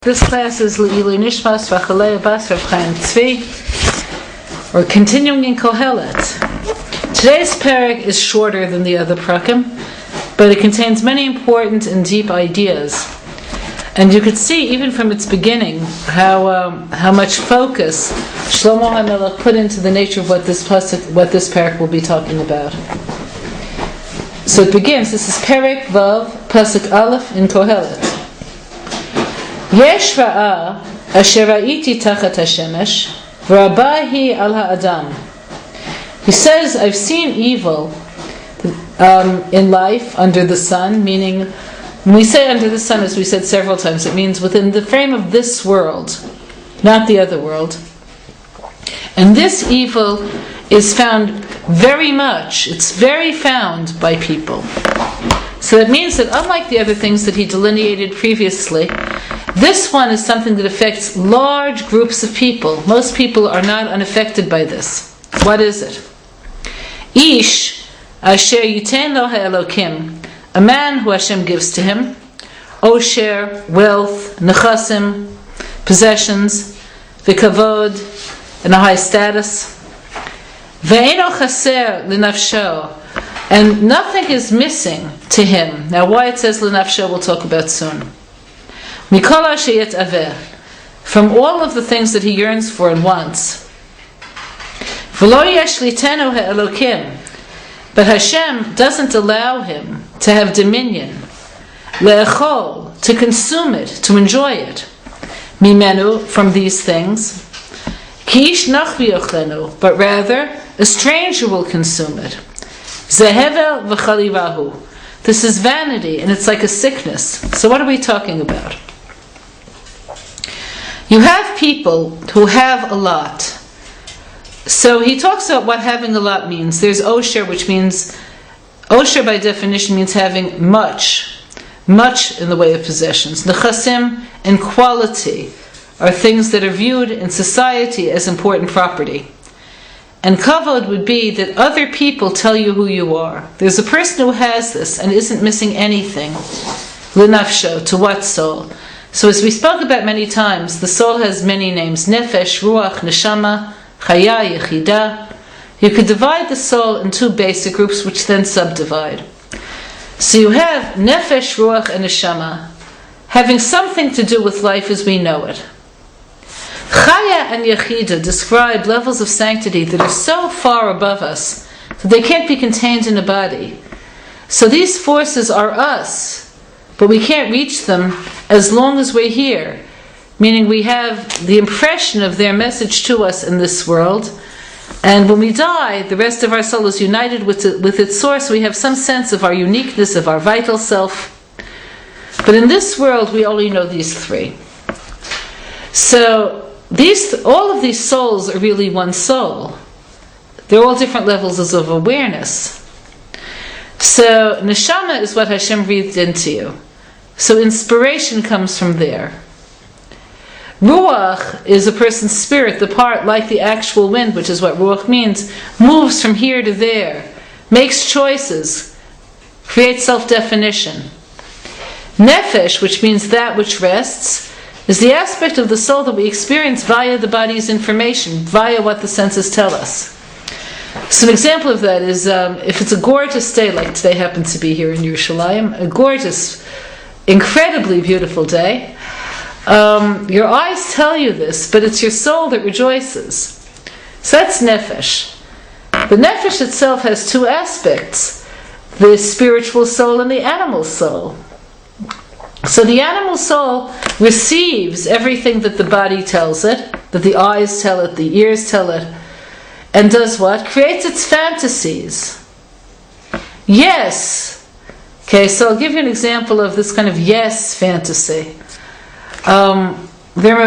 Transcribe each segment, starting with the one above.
This class is Le'ilui Nishmas V'Chalei Bas Rav Chaim Tzvi. We're continuing in Kohelet. Today's Perek is shorter than the other prakim, but it contains many important and deep ideas. And you could see, even from its beginning, how much focus Shlomo Hamelech put into the nature of what this Perek will be talking about. So it begins. This is Perek Vav Pasuk Aleph in Kohelet. Yesh ra'a asher ra'iti tachat hashemesh v'rabah hi al ha'adam. He says, I've seen evil in life under the sun, meaning, when we say under the sun, as we said several times, it means within the frame of this world, not the other world. And this evil is found it's very found by people. So that means that unlike the other things that he delineated previously, this one is something that affects large groups of people. Most people are not unaffected by this. What is it? Ish asher yiten lo ha'elokim, a man who Hashem gives to him, osher, wealth, nechasim, possessions, v'kavod, and a high status, ve'eno chaser l'nafsho, and nothing is missing to him. Now, why it says l'nafsho, we'll talk about soon. Mikol sheyet aveh, from all of the things that he yearns for and wants. V'lo yesh litenu ha'elokim, but Hashem doesn't allow him to have dominion. Le'echol, to consume it, to enjoy it. Mimenu, from these things. Ki ish nachvi yochlenu, but rather a stranger will consume it. Zehevel v'chalivahu. This is vanity, and it's like a sickness. So what are we talking about? You have people who have a lot. So he talks about what having a lot means. There's osher, which means, osher by definition means having much in the way of possessions. Nechasim and quality are things that are viewed in society as important property. And kavod would be that other people tell you who you are. There's a person who has this and isn't missing anything. L'nafsho, to what soul? So as we spoke about many times, the soul has many names. Nefesh, Ruach, Neshama, Chaya, Yechida. You could divide the soul in two basic groups, which then subdivide. So you have Nefesh, Ruach, and Neshama having something to do with life as we know it. Chaya and Yechida describe levels of sanctity that are so far above us that they can't be contained in a body. So these forces are us, but we can't reach them as long as we're here. Meaning we have the impression of their message to us in this world. And when we die, the rest of our soul is united with its source. We have some sense of our uniqueness, of our vital self. But in this world, we only know these three. So all of these souls are really one soul. They're all different levels of awareness. So neshama is what Hashem breathed into you. So inspiration comes from there. Ruach is a person's spirit, the part like the actual wind, which is what Ruach means, moves from here to there, makes choices, creates self-definition. Nefesh, which means that which rests, is the aspect of the soul that we experience via the body's information, via what the senses tell us. So an example of that is if it's a gorgeous day, like today happens to be here in Yerushalayim, a gorgeous, incredibly beautiful day, your eyes tell you this, but it's your soul that rejoices. So that's nefesh. The nefesh itself has two aspects, the spiritual soul and the animal soul. So the animal soul receives everything that the body tells it, that the eyes tell it, the ears tell it, and does what? Creates its fantasies. Yes. Okay, so I'll give you an example of this kind of yes fantasy. There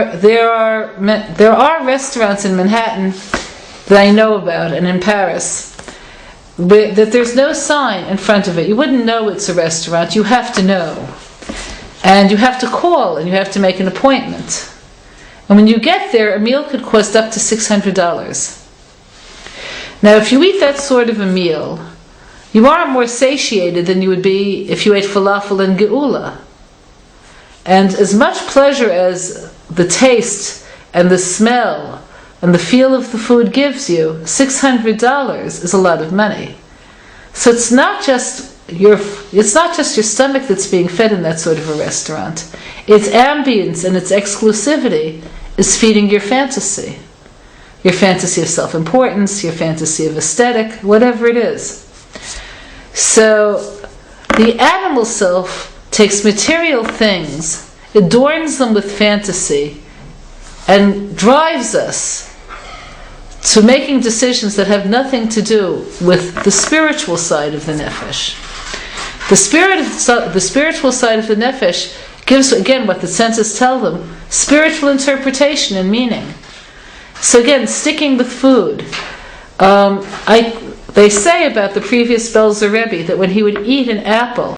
are restaurants in Manhattan that I know about, and in Paris, that there's no sign in front of it. You wouldn't know it's a restaurant. You have to know. And you have to call, and you have to make an appointment. And when you get there, a meal could cost up to $600. Now, if you eat that sort of a meal, you are more satiated than you would be if you ate falafel and geula. And as much pleasure as the taste and the smell and the feel of the food gives you, $600 is a lot of money. So it's not just your stomach that's being fed in that sort of a restaurant. Its ambience and its exclusivity is feeding your fantasy. Your fantasy of self-importance, your fantasy of aesthetic, whatever it is. So the animal self takes material things, adorns them with fantasy, and drives us to making decisions that have nothing to do with the spiritual side of the nefesh. The spiritual side of the nefesh gives, again, what the senses tell them, spiritual interpretation and meaning. So again, sticking with food. They say about the previous Belzer Rebbe that when he would eat an apple,